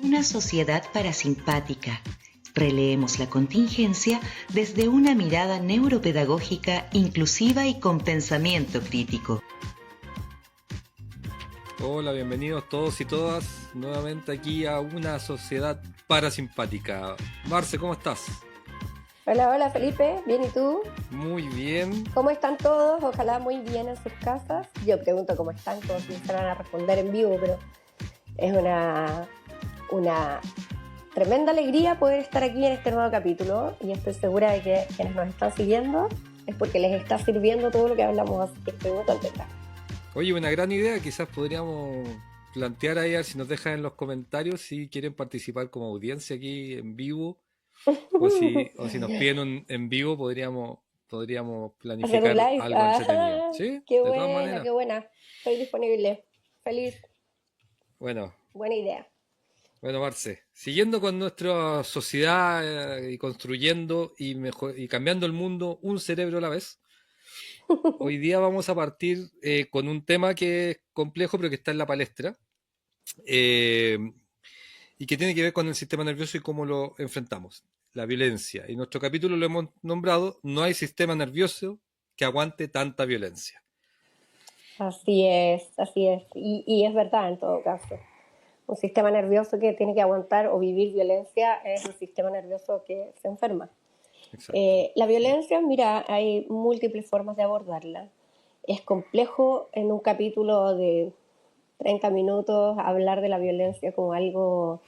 Una sociedad parasimpática. Releemos la contingencia desde una mirada neuropedagógica inclusiva y con pensamiento crítico. Hola, bienvenidos todos y todas nuevamente aquí a Una Sociedad Parasimpática. Marce, ¿cómo estás? Hola, hola Felipe, ¿bien y tú? Muy bien. ¿Cómo están todos? Ojalá muy bien en sus casas. Yo pregunto cómo están, como si fueran a responder en vivo, pero es una tremenda alegría poder estar aquí en este nuevo capítulo y estoy segura de que quienes nos están siguiendo es porque les está sirviendo todo lo que hablamos, así que estoy muy contenta. Oye, una gran idea, quizás podríamos plantear ahí a ver si nos dejan en los comentarios si quieren participar como audiencia aquí en vivo o si nos piden en vivo podríamos Hacer un planificar live. algo entretenido. Ah, ¿Sí? qué De todas buena, maneras. qué buena. Estoy disponible. Feliz, Bueno, buena idea. Bueno, Marce, siguiendo con nuestra sociedad y construyendo y cambiando el mundo un cerebro a la vez, hoy día vamos a partir con un tema que es complejo pero que está en la palestra eh, y que tiene que ver con el sistema nervioso y cómo lo enfrentamos, la violencia. Y nuestro capítulo lo hemos nombrado, no hay sistema nervioso que aguante tanta violencia. Así es, así es. Y es verdad en todo caso. Un sistema nervioso que tiene que aguantar o vivir violencia es un sistema nervioso que se enferma. Exacto. La violencia, mira, hay múltiples formas de abordarla. Es complejo en un capítulo de 30 minutos hablar de la violencia como algo...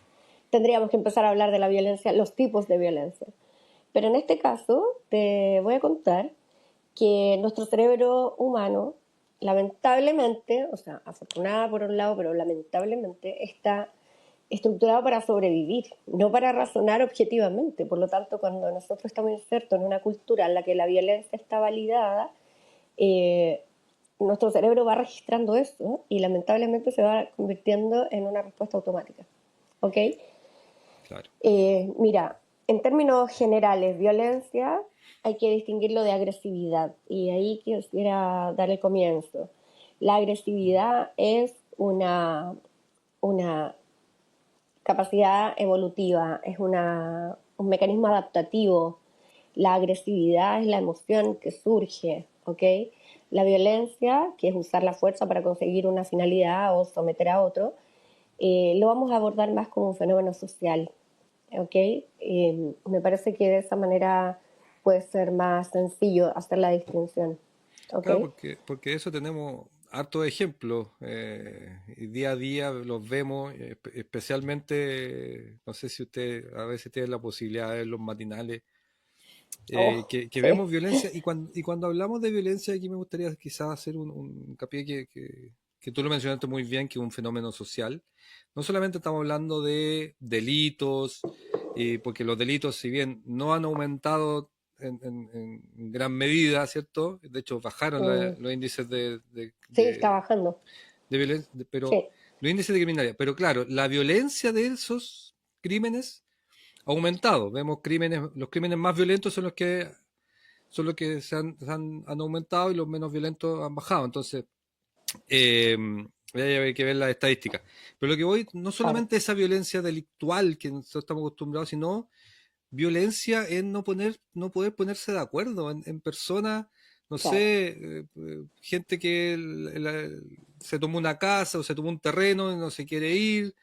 Tendríamos que empezar a hablar de la violencia, los tipos de violencia. Pero en este caso te voy a contar que nuestro cerebro humano, lamentablemente, o sea, afortunada por un lado, pero lamentablemente está estructurado para sobrevivir, no para razonar objetivamente. Por lo tanto, cuando nosotros estamos insertos en una cultura en la que la violencia está validada, eh, nuestro cerebro va registrando eso y lamentablemente se va convirtiendo en una respuesta automática. ¿Ok? Claro. Mira, en términos generales, violencia hay que distinguirlo de agresividad y ahí quisiera dar el comienzo. La agresividad es una capacidad evolutiva, es un mecanismo adaptativo. La agresividad es la emoción que surge, ¿ok? La violencia, que es usar la fuerza para conseguir una finalidad o someter a otro, lo vamos a abordar más como un fenómeno social, ¿ok? Me parece que de esa manera puede ser más sencillo hacer la distinción, ¿ok? Claro, porque de eso tenemos hartos ejemplos y día a día los vemos, especialmente, no sé si usted a veces tiene la posibilidad de ver los matinales, Oh, que sí, vemos violencia y cuando hablamos de violencia aquí me gustaría quizás hacer un hincapié que tú lo mencionaste muy bien, que es un fenómeno social. No solamente estamos hablando de delitos, porque los delitos, si bien no han aumentado en gran medida, ¿cierto? De hecho, bajaron mm, los índices sí, está bajando, de violencia, pero sí, los índices de criminalidad. Pero claro, la violencia de esos crímenes ha aumentado. Vemos los crímenes más violentos son los que han aumentado y los menos violentos han bajado. Entonces, eh, hay que ver las estadísticas. Pero lo que voy, no claro, solamente esa violencia delictual que nosotros estamos acostumbrados, sino violencia en no poder ponerse de acuerdo en personas, no claro. sé, gente que se tomó una casa o se tomó un terreno y no se quiere ir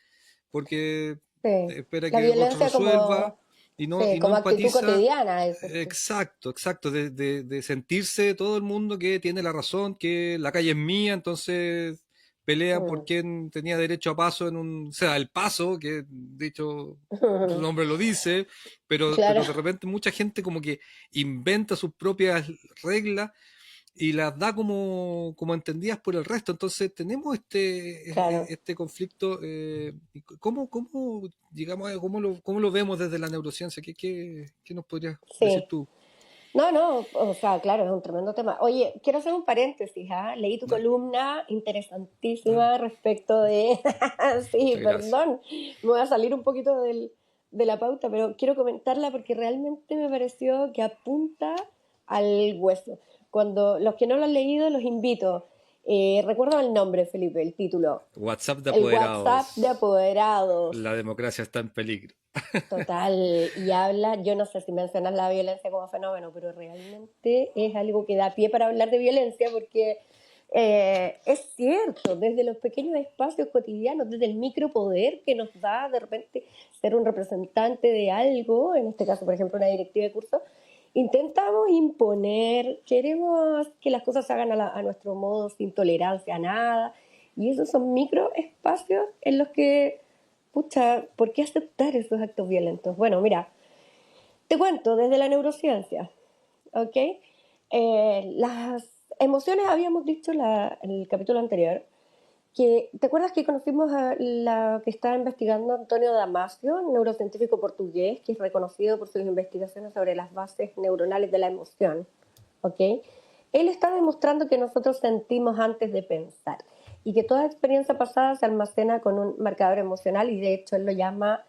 porque Sí. espera La que otro violencia resuelva como, y sí, no como actitud empatiza. cotidiana, eso sí. Exacto, exacto, de sentirse todo el mundo que tiene la razón, que la calle es mía, entonces pelea por Mm. quien tenía derecho a paso o sea, el paso, que dicho su nombre lo dice, pero Claro, de repente mucha gente como que inventa sus propias reglas y las da como entendidas por el resto. Entonces tenemos claro. este conflicto. ¿Cómo llegamos cómo lo vemos desde la neurociencia? ¿Qué nos podrías decir Sí. tú? No, no, o sea, claro, es un tremendo tema. Oye, quiero hacer un paréntesis, ¿ah? Leí tu Dale, columna dale. interesantísima respecto de... Sí, Muchas gracias. perdón, me voy a salir un poquito de la pauta, pero quiero comentarla porque realmente me pareció que apunta al hueso. Cuando los que no lo han leído, los invito. Recuerdo el nombre, Felipe, el título. WhatsApp de El WhatsApp de apoderados. apoderados. La democracia está en peligro. Total, y habla, yo no sé si mencionas la violencia como fenómeno, pero realmente es algo que da pie para hablar de violencia porque es cierto, desde los pequeños espacios cotidianos, desde el micropoder que nos da de repente ser un representante de algo, en este caso, por ejemplo, una directiva de curso, intentamos imponer, queremos que las cosas se hagan a nuestro modo, sin tolerancia a nada, y esos son microespacios en los que, pucha, ¿por qué aceptar esos actos violentos? Bueno, mira, te cuento desde la neurociencia, ¿ok? Las emociones, habíamos dicho en el capítulo anterior, que, ¿te acuerdas que conocimos a la que estaba investigando Antonio Damasio, un neurocientífico portugués, que es reconocido por sus investigaciones sobre las bases neuronales de la emoción? ¿Ok? Él está demostrando que nosotros sentimos antes de pensar y que toda experiencia pasada se almacena con un marcador emocional y de hecho él lo llama,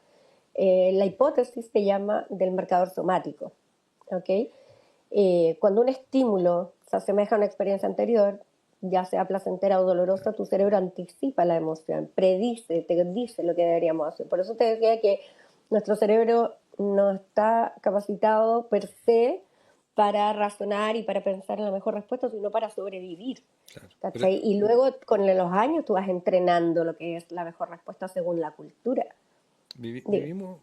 la hipótesis se llama del marcador somático. ¿Ok? Cuando un estímulo se asemeja a una experiencia anterior, ya sea placentera o dolorosa, tu cerebro anticipa la emoción, predice, te dice lo que deberíamos hacer. Por eso te decía que nuestro cerebro no está capacitado per se para razonar y para pensar en la mejor respuesta, sino para sobrevivir. Claro. ¿Cachai? Y luego con los años tú vas entrenando lo que es la mejor respuesta según la cultura. Dime. Vivimos,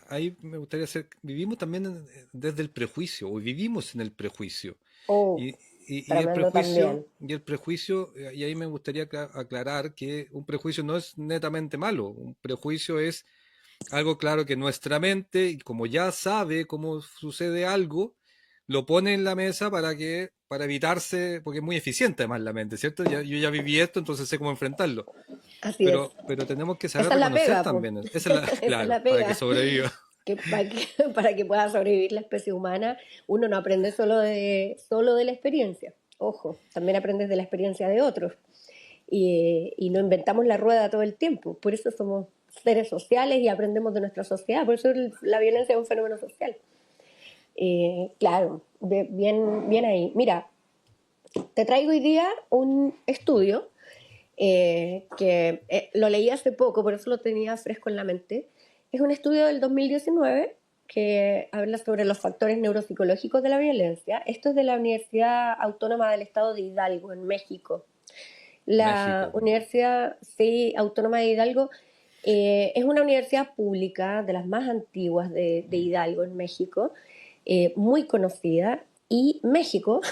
ahí me gustaría hacer, vivimos también desde el prejuicio, o vivimos en el prejuicio. Oh, Y, y el tremendo prejuicio, también. y ahí me gustaría aclarar que un prejuicio no es netamente malo. Un prejuicio es algo claro que nuestra mente, y como ya sabe cómo sucede algo, lo pone en la mesa para evitarse, porque es muy eficiente además la mente, ¿cierto? Yo ya viví esto, entonces sé cómo enfrentarlo. Así es. Pero tenemos que saber Esa es la reconocer pega, pues. también. Esa es la, Esa es claro, la para que pega. sobreviva. Para que pueda sobrevivir la especie humana, uno no aprende solo de la experiencia. Ojo, también aprendes de la experiencia de otros. Y no inventamos la rueda todo el tiempo. Por eso somos seres sociales y aprendemos de nuestra sociedad. Por eso la violencia es un fenómeno social. Claro, bien, bien ahí. Mira, te traigo hoy día un estudio que lo leí hace poco, por eso lo tenía fresco en la mente. Es un estudio del 2019 que habla sobre los factores neuropsicológicos de la violencia. Esto es de la Universidad Autónoma del Estado de Hidalgo, en México. La México. Universidad, sí, Autónoma de Hidalgo es una universidad pública de las más antiguas de Hidalgo, en México, muy conocida. Y México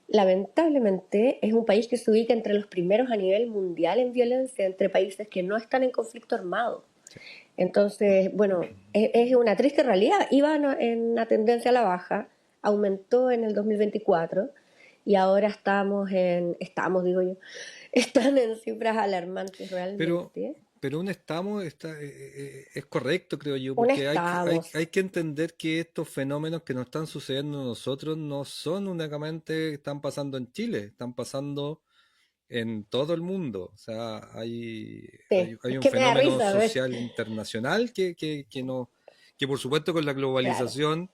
lamentablemente es un país que se ubica entre los primeros a nivel mundial en violencia entre países que no están en conflicto armado. Sí. Entonces, bueno, es una triste realidad. Iba en una tendencia a la baja, aumentó en el 2024 y ahora digo yo, están en cifras alarmantes Pero, realmente. pero un estamos es correcto, creo yo, Un porque estamos, hay que entender que estos fenómenos que nos están sucediendo a nosotros no son únicamente que están pasando en Chile, están pasando en todo el mundo. O sea, sí, hay es un que me da fenómeno risa, ¿ves? social internacional que no, que por supuesto con la Claro, globalización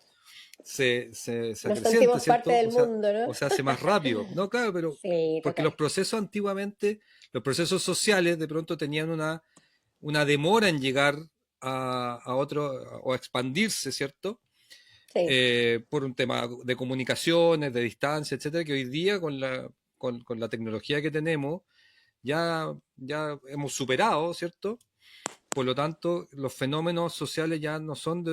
se nos acrecienta, sentimos parte ¿cierto? del mundo, ¿no? O se hace más rápido. No, claro, pero Sí, porque los total. procesos antiguamente, los procesos sociales de pronto tenían una demora en llegar a otro o a expandirse, ¿cierto? Sí, Por un tema de comunicaciones, de distancia, etcétera, que hoy día con la tecnología que tenemos ya hemos superado, ¿cierto? Por lo tanto, los fenómenos sociales ya no son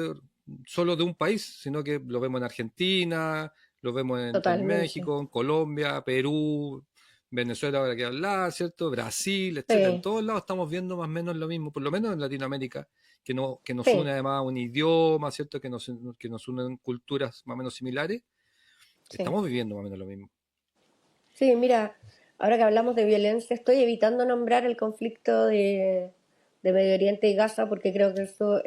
solo de un país, sino que lo vemos en Argentina, lo vemos en totalmente. México, en Colombia, Perú, Venezuela, ahora que hablar, ¿cierto? Brasil, etcétera. En Sí, todos lados estamos viendo más o menos lo mismo, por lo menos en Latinoamérica, que nos une sí, además un idioma, ¿cierto? Que nos unen culturas más o menos similares. sí. Estamos viviendo más o menos lo mismo. Sí, mira, ahora que hablamos de violencia, estoy evitando nombrar el conflicto de Medio Oriente y Gaza porque creo que eso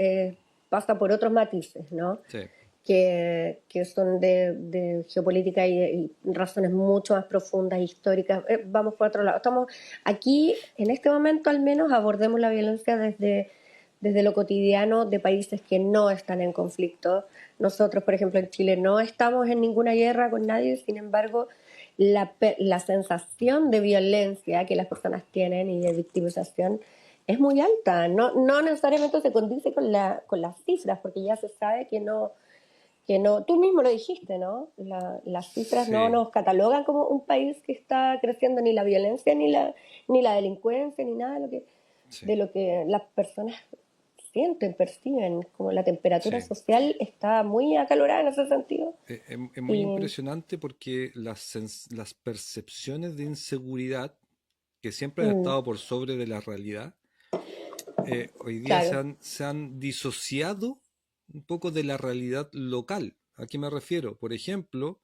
pasa por otros matices, ¿no? Sí. Que son de geopolítica y razones mucho más profundas, históricas. Vamos por otro lado. Estamos aquí, en este momento al menos, abordemos la violencia desde lo cotidiano de países que no están en conflicto. Nosotros, por ejemplo, en Chile no estamos en ninguna guerra con nadie, sin embargo, la sensación de violencia que las personas tienen y de victimización es muy alta. No necesariamente se condice con las cifras, porque ya se sabe que no, tú mismo lo dijiste, ¿no? Las cifras no Sí, nos catalogan como un país que está creciendo ni la violencia, ni la delincuencia, ni nada sí, de lo que las personas sienten, perciben, como la temperatura sí. social está muy acalorada en ese sentido. Es muy Y impresionante porque las percepciones de inseguridad, que siempre han mm, estado por sobre de la realidad, hoy día claro, se han disociado un poco de la realidad local. ¿A qué me refiero? Por ejemplo,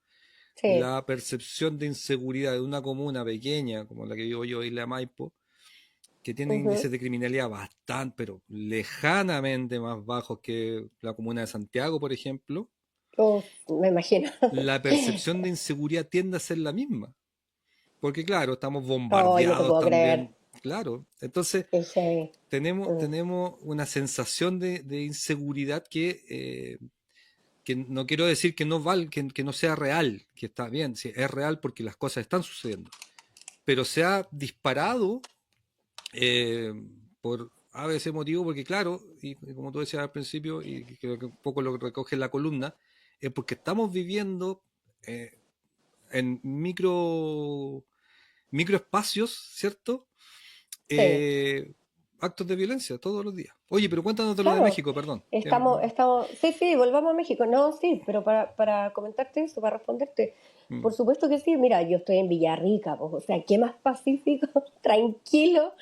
sí, la percepción de inseguridad de una comuna pequeña, como la que vivo yo, Isla Maipo, que tiene ujú. índices de criminalidad bastante, pero lejanamente más bajos que la comuna de Santiago, por ejemplo, Uf, me imagino. la percepción de inseguridad tiende a ser la misma. Porque claro, estamos Ay, no te bombardeados puedo creer. también, claro. Entonces, Qué heavy. Mm, tenemos una sensación de inseguridad que no quiero decir que no que no sea real, que está bien, sí, es real porque las cosas están sucediendo, pero se ha disparado eh, por a veces motivo, porque claro, y como tú decías al principio, y creo que un poco lo que recoge la columna, es porque estamos viviendo eh, en microespacios, ¿cierto? sí, Eh, actos de violencia todos los días. Oye, pero cuéntanos de lo de claro. México, perdón. Sí, sí, volvamos a México. No, sí, pero para comentarte eso, para responderte, Mm, por supuesto que sí. Mira, yo estoy en Villarrica, pues, o sea, ¿qué más pacífico, tranquilo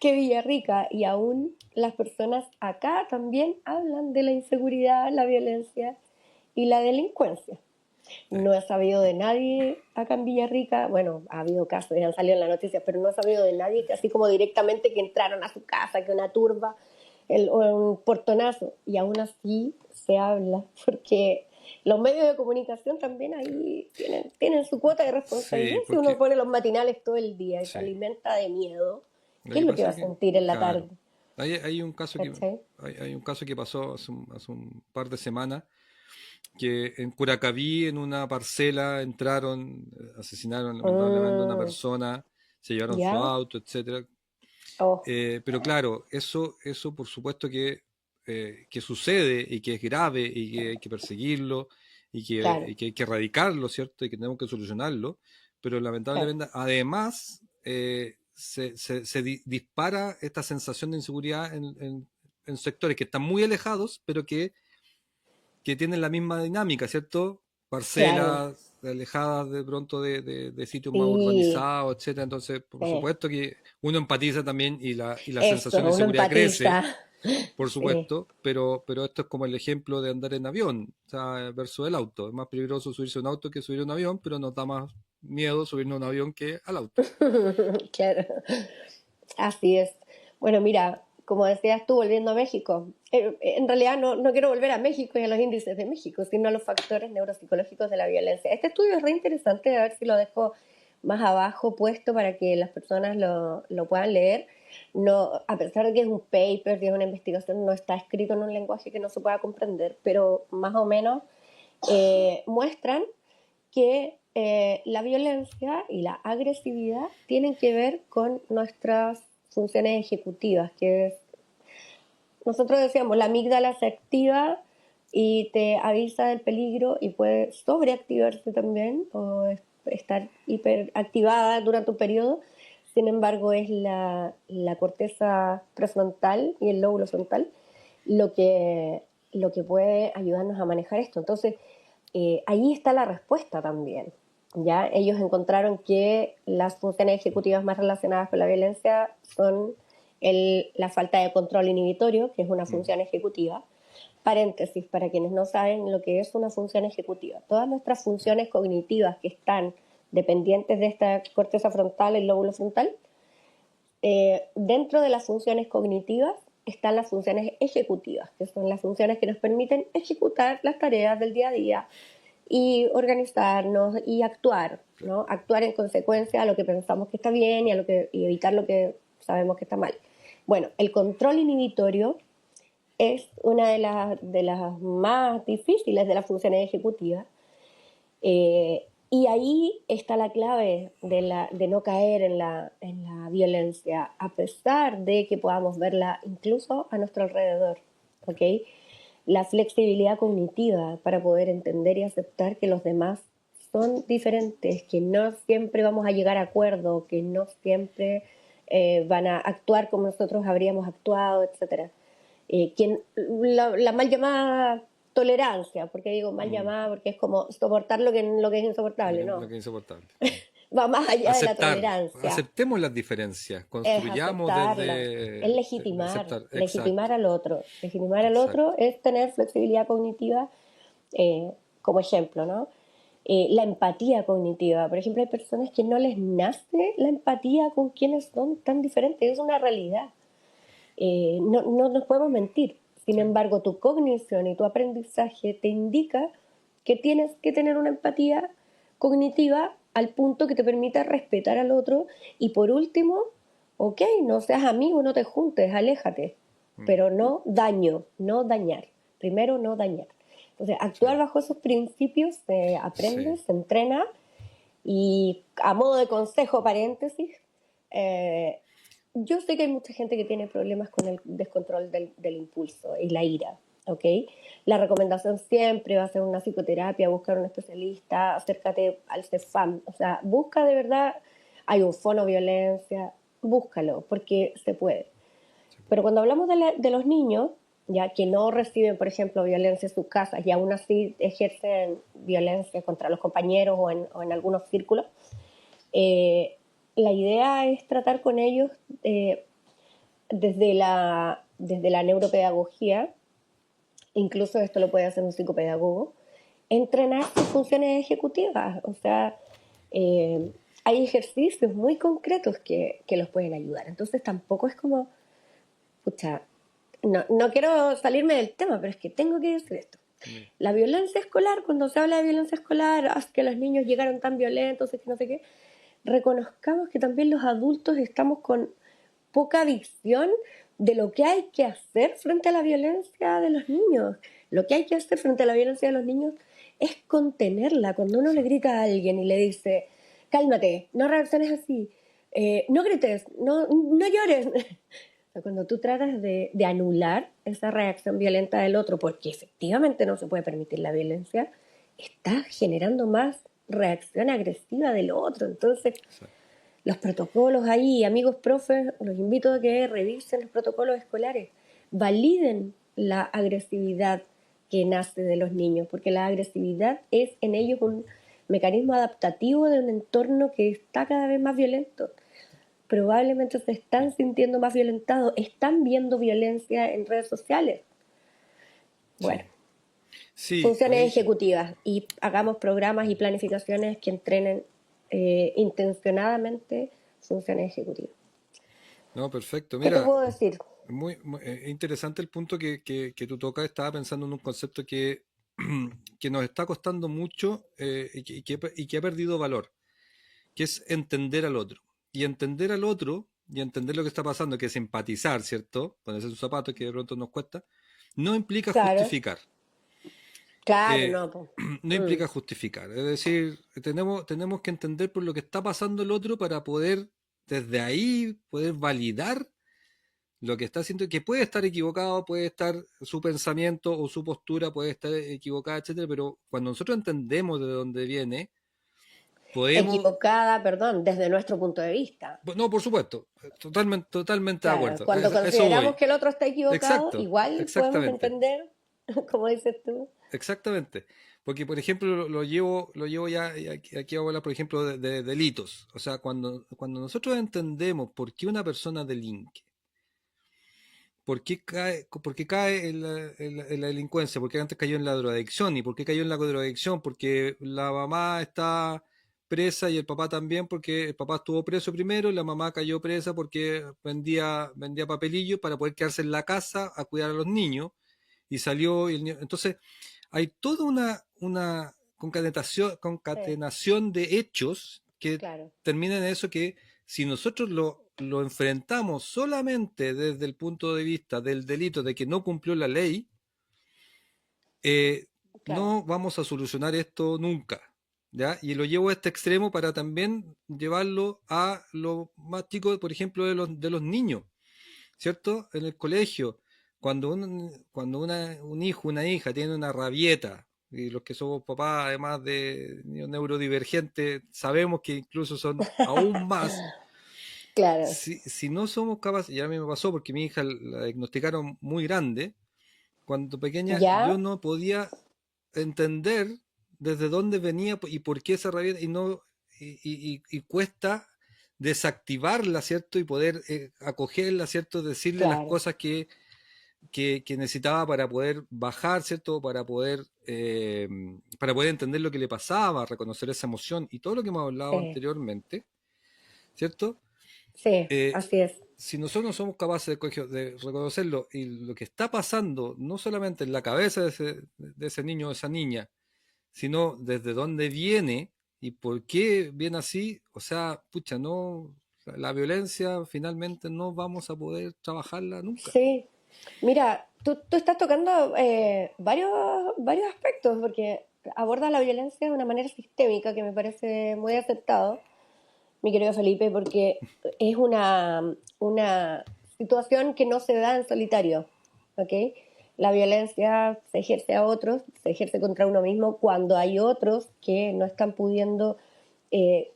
que Villarrica? Y aún las personas acá también hablan de la inseguridad, la violencia y la delincuencia. sí, No he sabido de nadie acá en Villarrica, bueno, ha habido casos, ya han salido en las noticias, pero no he sabido de nadie que así como directamente que entraron a su casa, que una turba, o un portonazo, y aún así se habla, porque los medios de comunicación también ahí tienen su cuota de responsabilidad. sí, Si uno porque pone los matinales todo el día y se sí. alimenta de miedo, Lo ¿qué es que lo que va pasa a es que, sentir en la tarde? claro, hay un caso ¿Cachai? hay un caso que pasó hace un par de semanas, que en Curacaví, en una parcela, entraron, asesinaron lamentablemente a una Mm, persona, se llevaron su ¿ya? auto, etcétera. Oh, Pero claro, eso por supuesto que sucede y que es grave y que hay que perseguirlo claro, y que hay que erradicarlo, ¿cierto? Y que tenemos que solucionarlo. Pero claro, lamentablemente, además, dispara esta sensación de inseguridad en sectores que están muy alejados, pero que tienen la misma dinámica, ¿cierto? claro. Parcelas alejadas de pronto de sitios más Sí, urbanizados, etcétera. Entonces, por sí. supuesto que uno empatiza también y la sensación de Eso, uno inseguridad crece, empatiza. por Sí. supuesto, pero esto es como el ejemplo de andar en avión, o sea, versus el auto. Es más peligroso subirse a un auto que subir a un avión, pero nos da más miedo subirnos a un avión que al auto. Claro, así es. Bueno, mira, como decías tú, volviendo a México, en realidad no quiero volver a México y a los índices de México, sino a los factores neuropsicológicos de la violencia. Este estudio es re interesante, a ver si lo dejo más abajo puesto para que las personas lo puedan leer. No, a pesar de que es un paper, que es una investigación, no está escrito en un lenguaje que no se pueda comprender, pero más o menos muestran que la violencia y la agresividad tienen que ver con nuestras funciones ejecutivas, que es, nosotros decíamos, la amígdala se activa y te avisa del peligro y puede sobreactivarse también o estar hiperactivada durante un periodo. Sin embargo, es la corteza prefrontal y el lóbulo frontal lo que, lo que puede ayudarnos a manejar esto. Entonces, ahí está la respuesta también. ¿Ya? Ellos encontraron que las funciones ejecutivas más relacionadas con la violencia son la falta de control inhibitorio, que es una Mm, función ejecutiva. Paréntesis, para quienes no saben lo que es una función ejecutiva. Todas nuestras funciones cognitivas que están dependientes de esta corteza frontal, el lóbulo frontal, dentro de las funciones cognitivas están las funciones ejecutivas, que son las funciones que nos permiten ejecutar las tareas del día a día y organizarnos y actuar, claro. ¿no? Actuar en consecuencia a lo que pensamos que está bien y evitar lo que sabemos que está mal. Bueno, el control inhibitorio es una de las más difíciles de las funciones ejecutivas Y ahí está la clave de no caer en la violencia, a pesar de que podamos verla incluso a nuestro alrededor, ¿ok? La flexibilidad cognitiva para poder entender y aceptar que los demás son diferentes, que no siempre vamos a llegar a acuerdo, que no siempre van a actuar como nosotros habríamos actuado, etcétera. La mal llamada tolerancia, porque digo mal Mm. llamada porque es como soportar lo que es insoportable, Lo no, que es insoportable. va más allá de la Aceptar, tolerancia, aceptemos las diferencias, es construyamos aceptarla, es desde legitimar, aceptar, legitimar exacto, al otro. Legitimar al otro exacto. es tener flexibilidad cognitiva como ejemplo, ¿no? La empatía cognitiva. Por ejemplo, hay personas que no les nace la empatía con quienes son tan diferentes, es una realidad. No nos podemos mentir. Sin Sí, embargo, tu cognición y tu aprendizaje te indica que tienes que tener una empatía cognitiva al punto que te permita respetar al otro y por último, ok, no seas amigo, no te juntes, aléjate, mm, pero no daño, no dañar. Primero, no dañar. Entonces, sí, actuar bajo esos principios se aprende, sí, se entrena y a modo de consejo, paréntesis, eh, yo sé que hay mucha gente que tiene problemas con el descontrol del impulso y la ira, ¿ok? La recomendación siempre va a ser una psicoterapia, buscar un especialista, acércate al CEFAM, o sea, busca de verdad, hay un fono violencia, búscalo, porque se puede. se Pero puede. cuando hablamos de los niños, ya que no reciben, por ejemplo, violencia en sus casas y aún así ejercen violencia contra los compañeros o en algunos círculos, eh, la idea es tratar con ellos eh, desde la neuropedagogía, incluso esto lo puede hacer un psicopedagogo, entrenar sus funciones ejecutivas. O sea, eh, hay ejercicios muy concretos que los pueden ayudar. Entonces tampoco es como, pucha, no quiero salirme del tema, pero es que tengo que decir esto. Dime. La violencia escolar, cuando se habla de violencia escolar, que los niños llegaron tan violentos, es que no sé qué, reconozcamos que también los adultos estamos con poca visión de lo que hay que hacer frente a la violencia de los niños. Lo que hay que hacer frente a la violencia de los niños es contenerla. Cuando uno le Exacto. grita a alguien y le dice, cálmate, no reacciones así, no grites, no llores. Cuando tú tratas de anular esa reacción violenta del otro, porque efectivamente no se puede permitir la violencia, estás generando más reacción agresiva del otro. Entonces, Exacto. los protocolos ahí, amigos profes, los invito a que revisen los protocolos escolares, validen la agresividad que nace de los niños, porque la agresividad es en ellos un mecanismo adaptativo de un entorno que está cada vez más violento. Probablemente se están sintiendo más violentados, están viendo violencia en redes sociales. Bueno, Sí, sí, funciones ahí, ejecutivas y hagamos programas y planificaciones que entrenen intencionadamente funciones ejecutivas. no, perfecto. ¿Qué te Mira, puedo decir? interesante el punto que tú tocas. Estaba pensando en un concepto que, que nos está costando mucho y que ha perdido valor, que es entender al otro. Y entender al otro y entender lo que está pasando, que es empatizar, ¿cierto? Ponerse sus zapatos, que de pronto nos cuesta, no implica Claro, justificar. claro, Eh, no, pues. no implica justificar. Es decir, tenemos que entender por lo que está pasando el otro para poder, desde ahí, poder validar lo que está haciendo, que puede estar equivocado, puede estar su pensamiento o su postura puede estar equivocada, etcétera, pero cuando nosotros entendemos de dónde viene, podemos, Equivocada, perdón, desde nuestro punto de vista. no, por supuesto, totalmente, totalmente de Claro, acuerdo, cuando a eso consideramos voy. que el otro está equivocado, Exacto, igual podemos exactamente, entender, como dices tú. exactamente. Porque, por ejemplo, lo llevo ya, y aquí voy a hablar, por ejemplo, de delitos. O sea, cuando nosotros entendemos por qué una persona delinque, por qué cae en la delincuencia, por qué antes cayó en la drogadicción y por qué cayó en la drogadicción, porque la mamá está presa y el papá también, porque el papá estuvo preso primero y la mamá cayó presa porque vendía papelillos para poder quedarse en la casa a cuidar a los niños y salió entonces hay toda una Sí, concatenación de hechos que claro, terminan en eso, que si nosotros lo enfrentamos solamente desde el punto de vista del delito de que no cumplió la ley, eh, claro. no vamos a solucionar esto nunca. ¿ya? Y lo llevo a este extremo para también llevarlo a los más chicos, por ejemplo, de los niños, ¿cierto? En el colegio, cuando un hijo, una hija tiene una rabieta, y los que somos papás, además de niños neurodivergentes, sabemos que incluso son aún más. Claro. Si no somos capaces, y a mí me pasó porque mi hija la diagnosticaron muy grande, cuando pequeña yo ¿Ya? no podía entender desde dónde venía y por qué esa rabia y no y cuesta desactivarla, ¿cierto? Y poder acogerla, ¿cierto? Decirle las Claro. cosas que necesitaba para poder bajar, ¿cierto? Para poder entender lo que le pasaba, reconocer esa emoción y todo lo que hemos hablado Sí, anteriormente, ¿cierto? sí, Eh, así es. si nosotros no somos capaces de reconocerlo y lo que está pasando, no solamente en la cabeza de ese niño o esa niña, sino desde dónde viene y por qué viene así, o sea, pucha, no, la violencia finalmente no vamos a poder trabajarla nunca. Sí. Mira, tú estás tocando varios aspectos, porque abordas la violencia de una manera sistémica que me parece muy aceptado, mi querido Felipe, porque es una situación que no se da en solitario, ¿ok? La violencia se ejerce a otros, se ejerce contra uno mismo cuando hay otros que no están pudiendo eh,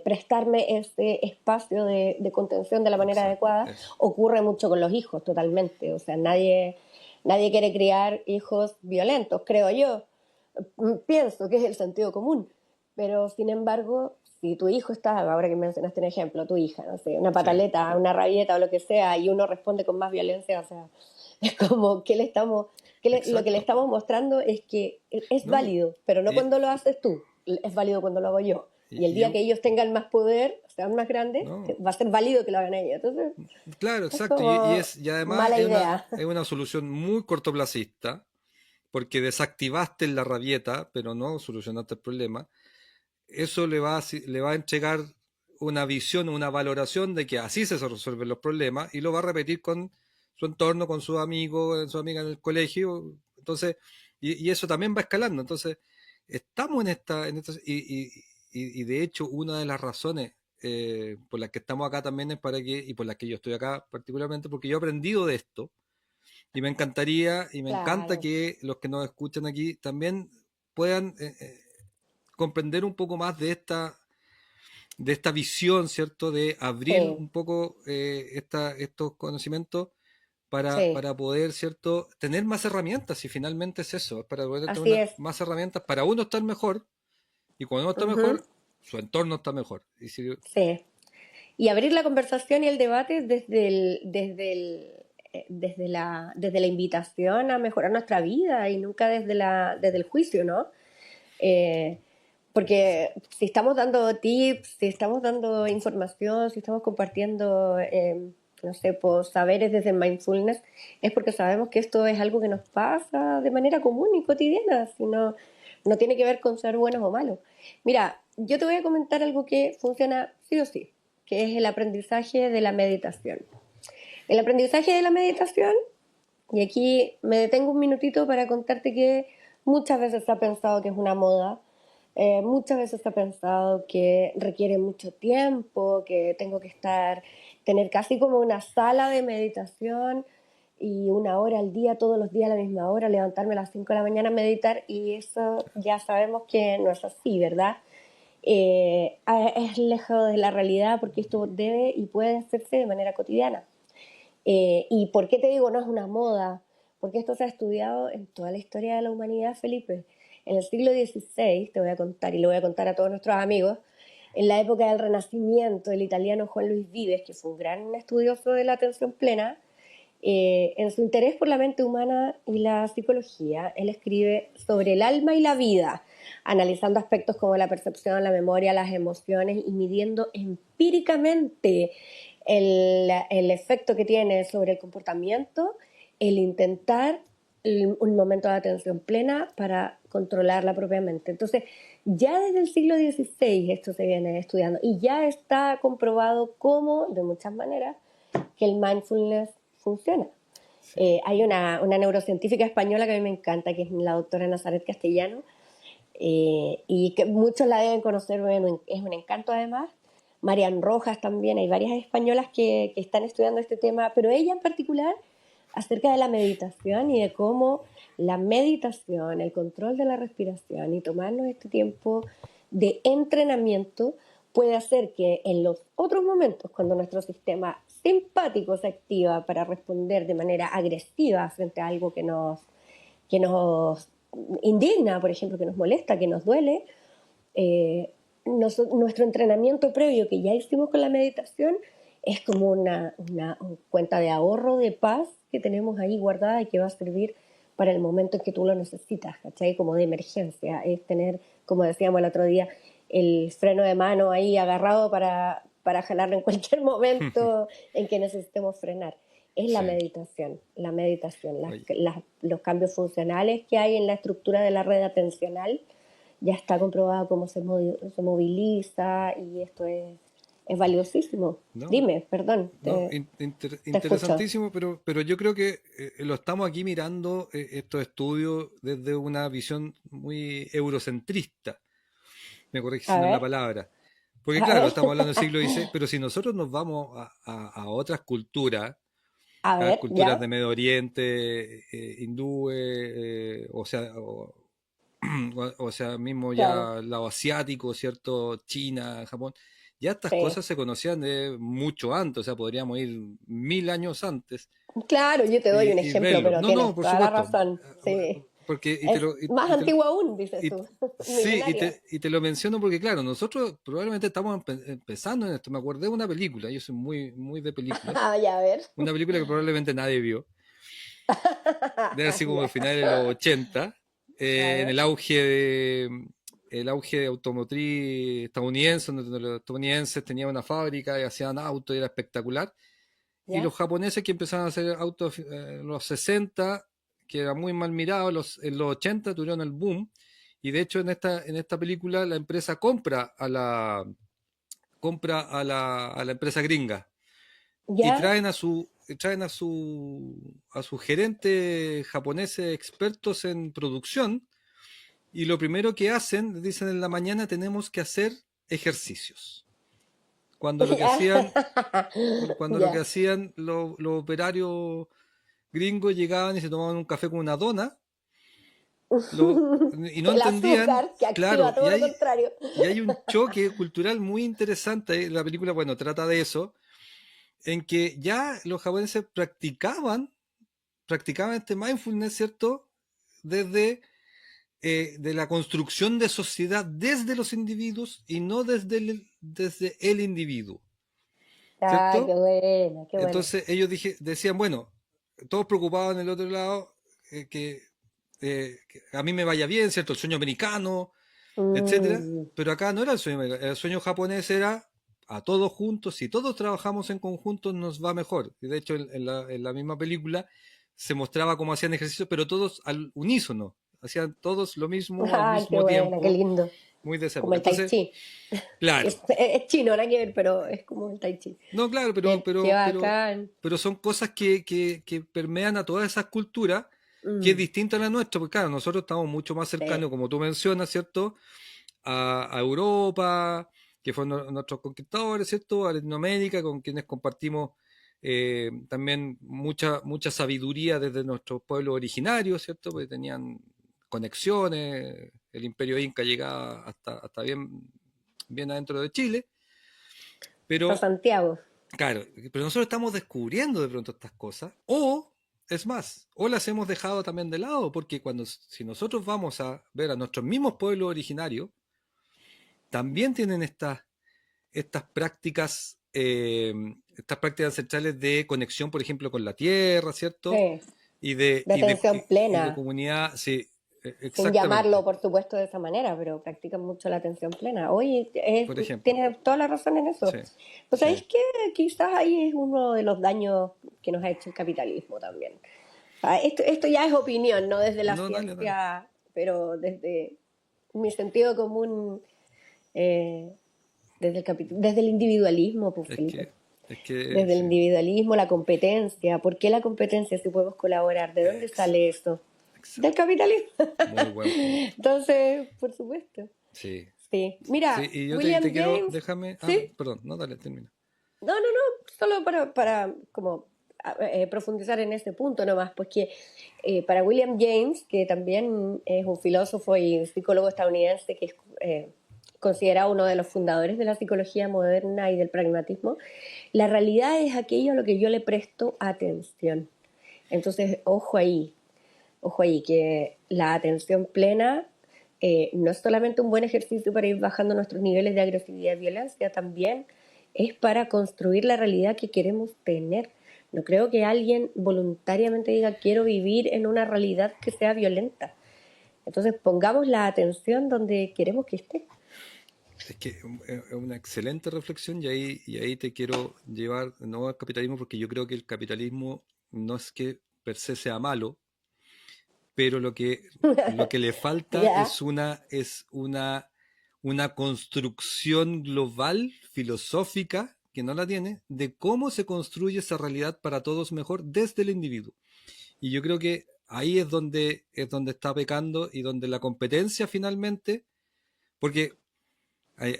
prestarme este espacio de contención de la manera Exacto, adecuada. eso. Ocurre mucho con los hijos, totalmente. O sea, nadie quiere criar hijos violentos, creo yo. Pienso que es el sentido común. Pero, sin embargo, si tu hijo está, ahora que mencionaste un ejemplo, tu hija, no sé, una Sí, pataleta, una rabieta o lo que sea, y uno responde con más violencia, o sea, es como que lo que le exacto. estamos mostrando es que es ¿No? válido, pero no Y, cuando lo haces tú, es válido cuando lo hago yo. Y el y día que ellos tengan más poder, sean más grandes, no, va a ser válido que lo hagan ellos. Entonces, claro, es exacto. como Y además mala idea. es una solución muy cortoplacista, porque desactivaste la rabieta, pero no solucionaste el problema. Eso le va a entregar una visión, una valoración de que así se resuelven los problemas y lo va a repetir con su entorno, con sus amigos, su amiga en el colegio. Entonces, y eso también va escalando. Entonces, estamos y de hecho, una de las razones por las que estamos acá también es y por las que yo estoy acá particularmente, porque yo he aprendido de esto y me encantaría y me encanta Claro, que los que nos escuchan aquí también puedan comprender un poco más de esta visión, ¿cierto? De abrir sí, un poco estos conocimientos sí, para poder, ¿cierto? Tener más herramientas y finalmente es eso, es para poder así tener es. más herramientas para uno estar mejor y cuando uno está Ujú, mejor, su entorno está mejor. Y si, sí. Y abrir la conversación y el debate desde la invitación a mejorar nuestra vida y nunca desde el juicio, ¿no? Eh, Porque si estamos dando tips, si estamos dando información, si estamos compartiendo, no sé, pues, saberes desde mindfulness, es porque sabemos que esto es algo que nos pasa de manera común y cotidiana, no tiene que ver con ser buenos o malos. Mira, yo te voy a comentar algo que funciona sí o sí, que es el aprendizaje de la meditación. El aprendizaje de la meditación, y aquí me detengo un minutito para contarte que muchas veces se ha pensado que es una moda, muchas veces se ha pensado que requiere mucho tiempo, que tengo que tener casi como una sala de meditación y una hora al día, todos los días a la misma hora, levantarme a las 5 de la mañana a meditar y eso ya sabemos que no es así, ¿verdad? Es lejos de la realidad porque esto debe y puede hacerse de manera cotidiana. ¿Y por qué te digo no es una moda? Porque esto se ha estudiado en toda la historia de la humanidad, Felipe. En el siglo XVI, te voy a contar, y le voy a contar a todos nuestros amigos, en la época del Renacimiento, el italiano Juan Luis Vives, que fue un gran estudioso de la atención plena, en su interés por la mente humana y la psicología, él escribe sobre el alma y la vida, analizando aspectos como la percepción, la memoria, las emociones y midiendo empíricamente el efecto que tiene sobre el comportamiento el intentar un momento de atención plena para controlarla propiamente. Entonces, ya desde el siglo XVI esto se viene estudiando y ya está comprobado cómo, de muchas maneras, que el mindfulness funciona. sí, Hay una neurocientífica española que a mí me encanta, que es la doctora Nazaret Castellano, y que muchos la deben conocer, bueno, es un encanto además. Marian Rojas también, hay varias españolas que están estudiando este tema, pero ella en particular acerca de la meditación y de cómo la meditación, el control de la respiración y tomarnos este tiempo de entrenamiento puede hacer que en los otros momentos, cuando nuestro sistema simpático se activa para responder de manera agresiva frente a algo que nos indigna, por ejemplo, que nos molesta, que nos duele, nuestro entrenamiento previo que ya hicimos con la meditación es como una cuenta de ahorro de paz que tenemos ahí guardada y que va a servir para el momento en que tú lo necesitas, ¿cachai? Como de emergencia, es tener, como decíamos el otro día, el freno de mano ahí agarrado para jalarlo en cualquier momento en que necesitemos frenar. Es Sí. la meditación, Oye, los cambios funcionales que hay en la estructura de la red atencional, ya está comprobado cómo se moviliza y esto es valiosísimo. no, Dime, perdón, no, te escucho. interesantísimo, pero yo creo que lo estamos aquí mirando estos estudios desde una visión muy eurocentrista. Me corregí si A no es la ver, palabra. Porque a claro, ver, estamos hablando del siglo XVI, pero si nosotros nos vamos a otras culturas, a a las ver, culturas ya, de Medio Oriente, hindúes, o sea, mismo claro, ya el lado asiático, ¿cierto? China, Japón, ya estas sí. cosas se conocían de mucho antes, o sea, podríamos ir 1000 años antes Claro, yo te doy un y ejemplo, verlo. pero No, no, tienes por toda la supuesto, razón. Sí, porque, es más antigua aún, dices y- tú, sí, milenaria. y te lo menciono porque, claro, nosotros probablemente estamos empezando en esto. Me acordé de una película, yo soy muy, muy de películas, Ah, ya, a ver. una película que probablemente nadie vio, de así como Ya, el final de los 80, a en ver, el auge de automotriz estadounidense, donde los estadounidenses tenían una fábrica y hacían autos y era espectacular, y ya. los japoneses que empezaron a hacer autos en los 60, que era muy mal mirado, en los 80 tuvieron el boom, y de hecho en esta película la empresa a la empresa gringa y Ya, traen a su gerente japoneses expertos en producción y lo primero que hacen, dicen en la mañana tenemos que hacer ejercicios. Cuando lo que ya, hacían, cuando lo que ya. hacían los operarios gringos llegaban y se tomaban un café con una dona lo, y no El entendían, azúcar que activa claro, todo lo contrario. y hay un choque cultural muy interesante. La película, bueno, trata de eso, en que ya los japoneses practicaban este mindfulness, ¿cierto? Desde de la construcción de sociedad desde los individuos y no desde el individuo, Ah, qué ¿cierto? buena, qué buena. Entonces ellos decían, bueno, todos preocupados en el otro lado, que a mí me vaya bien, ¿cierto? El sueño americano, etcétera, Mm, pero acá no era el sueño americano, el sueño japonés era a todos juntos, si todos trabajamos en conjunto nos va mejor. Y de hecho en la misma película se mostraba cómo hacían ejercicio, pero todos al unísono, hacían todos lo mismo al ah, qué mismo buena, qué tiempo, lindo. muy de esa Como época. el tai Entonces, chi. claro, Es chino, nada que ver, pero es como el tai chi. no, claro, Qué bacán. pero son cosas que permean a todas esas culturas, que es Mm, distinta a la nuestra, porque claro, nosotros estamos mucho más cercanos, sí. como tú mencionas, ¿cierto? A Europa, que fueron nuestros conquistadores, ¿cierto? A Latinoamérica, con quienes compartimos también mucha sabiduría desde nuestros pueblos originarios, ¿cierto? Porque tenían conexiones, el imperio inca llegaba hasta bien adentro de Chile, Hasta pero Santiago. claro, pero nosotros estamos descubriendo de pronto estas cosas, o es más, o las hemos dejado también de lado, porque si nosotros vamos a ver a nuestros mismos pueblos originarios, también tienen estas prácticas ancestrales de conexión, por ejemplo, con la tierra, ¿cierto? Sí. De atención Y de plena. comunidad, sí, Sin llamarlo, exactamente, por supuesto, de esa manera, pero practican mucho la atención plena. Oye, por ejemplo, tienes toda la razón en eso. sí, Pues sí. sabéis que quizás ahí es uno de los daños que nos ha hecho el capitalismo también. Ah, esto ya es opinión, no desde la No, dale, dale. ciencia, pero desde mi sentido común, eh, desde el individualismo, pues Es Felipe. que, es que, Desde el sí. individualismo, la competencia. ¿Por qué la competencia si podemos colaborar? ¿De dónde Ex- sale eso? del capitalismo. Muy buen punto. Entonces, por supuesto. Sí. Sí. Mira, Sí, y yo William te quiero, James, déjame. Ah, ¿sí? perdón, no, dale, termina. No, solo para como profundizar en este punto nomás, pues que para William James, que también es un filósofo y psicólogo estadounidense que es considerado uno de los fundadores de la psicología moderna y del pragmatismo, la realidad es aquello a lo que yo le presto atención. Entonces, ojo ahí, que la atención plena no es solamente un buen ejercicio para ir bajando nuestros niveles de agresividad y violencia, también es para construir la realidad que queremos tener. No creo que alguien voluntariamente diga quiero vivir en una realidad que sea violenta. Entonces pongamos la atención donde queremos que esté. Es que es una excelente reflexión y ahí te quiero llevar no al capitalismo porque yo creo que el capitalismo no es que per se sea malo, pero lo que le falta ¿Ya? es una construcción global, filosófica, que no la tiene, de cómo se construye esa realidad para todos mejor desde el individuo. Y yo creo que ahí es donde está pecando y donde la competencia finalmente, porque hay,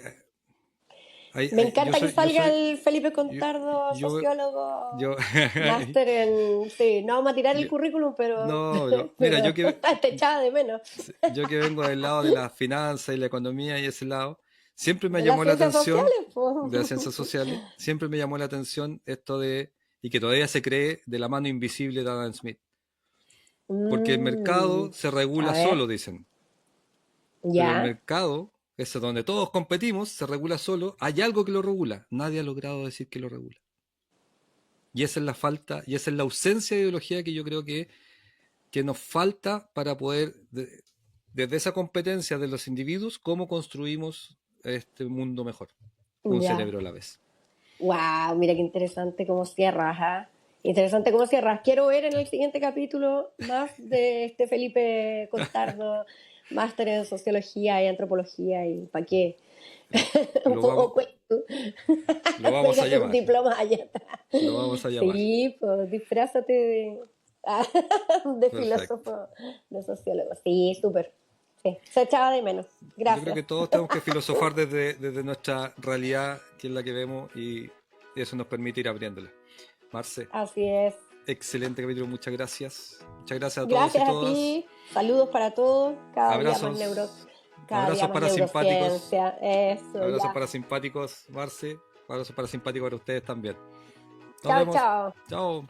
Me encanta que salga el Felipe yo, Contardo, yo, sociólogo, yo, máster en... Sí, no vamos a tirar el yo- currículum, pero, no, no, mira, pero te echaba de menos. yo que vengo del lado de las finanzas y la economía y ese lado, siempre me De las llamó la ciencias atención, sociales, pues. de las ciencias sociales, siempre me llamó la atención esto de, y que todavía se cree, de la mano invisible de Adam Smith. Porque el Mm, mercado se a regula ver, solo, dicen. Pero el ya. mercado, ese donde todos competimos, se regula solo. Hay algo que lo regula. Nadie ha logrado decir que lo regula. Y esa es la falta, y esa es la ausencia de ideología que yo creo que nos falta para poder, desde esa competencia de los individuos, cómo construimos este mundo mejor. Un Ya. cerebro a la vez. Wow, mira qué interesante cómo cierras, ¿ah? Interesante cómo cierras. Quiero ver en el siguiente capítulo más de este Felipe Contardo, máster en sociología y antropología y para qué. Un Lo poco vamos, cuento. lo vamos a Pégate un llamar. diploma allá. Lo vamos a llamar. Sí, pues disfrázate de Perfecto. filósofo, de sociólogo. Sí, súper. Sí, se echaba de menos. Yo creo Gracias. que todos tenemos que filosofar desde nuestra realidad, que es la que vemos, y eso nos permite ir abriéndola. Marce, Así es. excelente capítulo, muchas gracias. Muchas gracias a todos y Gracias a todas. ti. Saludos para todos. Abrazos, Cada día abrazos más parasimpáticos, neurociencia. Eso, abrazos ya. parasimpáticos, Marce, abrazos parasimpáticos para ustedes también. Nos Chao, vemos. chao. Chao.